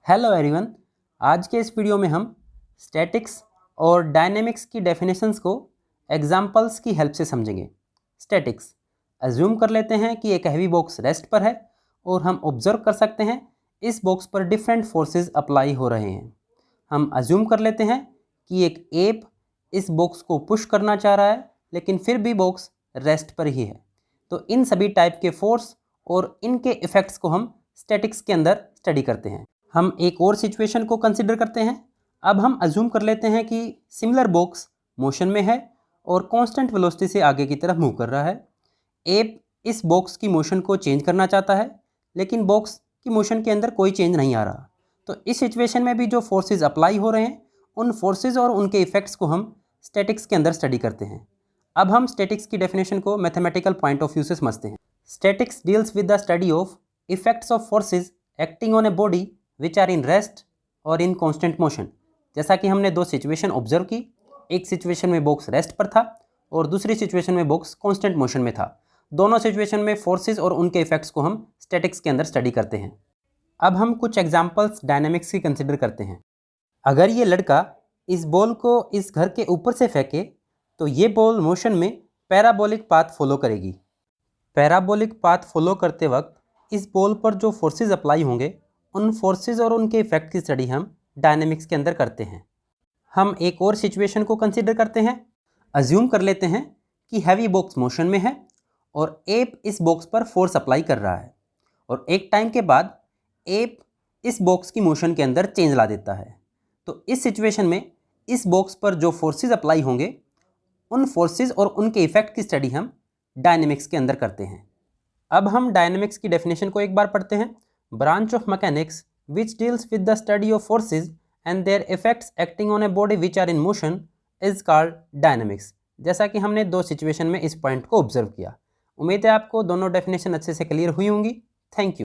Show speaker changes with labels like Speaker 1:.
Speaker 1: Hello everyone, आज के इस वीडियो में हम स्टैटिक्स और डायनेमिक्स की डेफिनेशंस को एग्जांपल्स की हेल्प से समझेंगे। स्टैटिक्स, अज्यूम कर लेते हैं कि एक हैवी बॉक्स रेस्ट पर है और हम ऑब्जर्व कर सकते हैं इस बॉक्स पर डिफरेंट फोर्सेस अप्लाई हो रहे हैं। हम अज्यूम कर लेते हैं कि एक एप इस बॉक्स को पुश करना चाह रहा है, लेकिन फिर भी बॉक्स रेस्ट पर ही है। तो इन सभी टाइप के फोर्स और इनके इफ़ेक्ट्स को हम स्टैटिक्स के अंदर स्टडी करते हैं। हम एक और सिचुएशन को कंसिडर करते हैं। अब हम अज्यूम कर लेते हैं कि सिमिलर बॉक्स मोशन में है और कांस्टेंट वेलोसिटी से आगे की तरफ मूव कर रहा है। एप इस बॉक्स की मोशन को चेंज करना चाहता है, लेकिन बॉक्स की मोशन के अंदर कोई चेंज नहीं आ रहा। तो इस सिचुएशन में भी जो फोर्सेस अप्लाई हो रहे हैं, उन फोर्सेस और उनके इफेक्ट्स को हम स्टैटिक्स के अंदर स्टडी करते हैं। अब हम स्टैटिक्स की डेफिनेशन को मैथमेटिकल पॉइंट ऑफ व्यू से समझते हैं। Statics deals with the study of effects of forces acting on a body which are in rest or in constant motion. जैसा कि हमने दो सिचुएशन ऑब्जर्व की, एक सिचुएशन में बॉक्स रेस्ट पर था और दूसरी सिचुएशन में बॉक्स कॉन्स्टेंट मोशन में था। दोनों सिचुएशन में फोर्सेस और उनके इफेक्ट्स को हम स्टैटिक्स के अंदर स्टडी करते हैं। अब हम कुछ एग्जांपल्स डायनेमिक्स की कंसिडर करते हैं। अगर ये लड़का इस बॉल को इस घर के ऊपर से फेंके तो ये बॉल मोशन में पैराबोलिक पाथ फॉलो करेगी। पैराबोलिक पाथ फॉलो करते वक्त इस बॉल पर जो फोर्सेस अप्लाई होंगे, उन फोर्सेस और उनके इफेक्ट की स्टडी हम डायनेमिक्स के अंदर करते हैं। हम एक और सिचुएशन को कंसीडर करते हैं। अज्यूम कर लेते हैं कि हैवी बॉक्स मोशन में है और एप इस बॉक्स पर फोर्स अप्लाई कर रहा है और एक टाइम के बाद एप इस बॉक्स की मोशन के अंदर चेंज ला देता है। तो इस सिचुएशन में इस बॉक्स पर जो फोर्सेस अप्लाई होंगे, उन फोर्सेस और उनके इफेक्ट की स्टडी हम डायनेमिक्स के अंदर करते हैं। अब हम डायनेमिक्स की डेफिनेशन को एक बार पढ़ते हैं। Branch of mechanics which deals with the study of forces and their effects acting on a body which are in motion is called dynamics। जैसा कि हमने दो सिचुएशन में इस पॉइंट को ऑब्जर्व किया। उम्मीद है आपको दोनों डेफिनेशन अच्छे से क्लियर हुई होंगी। Thank you.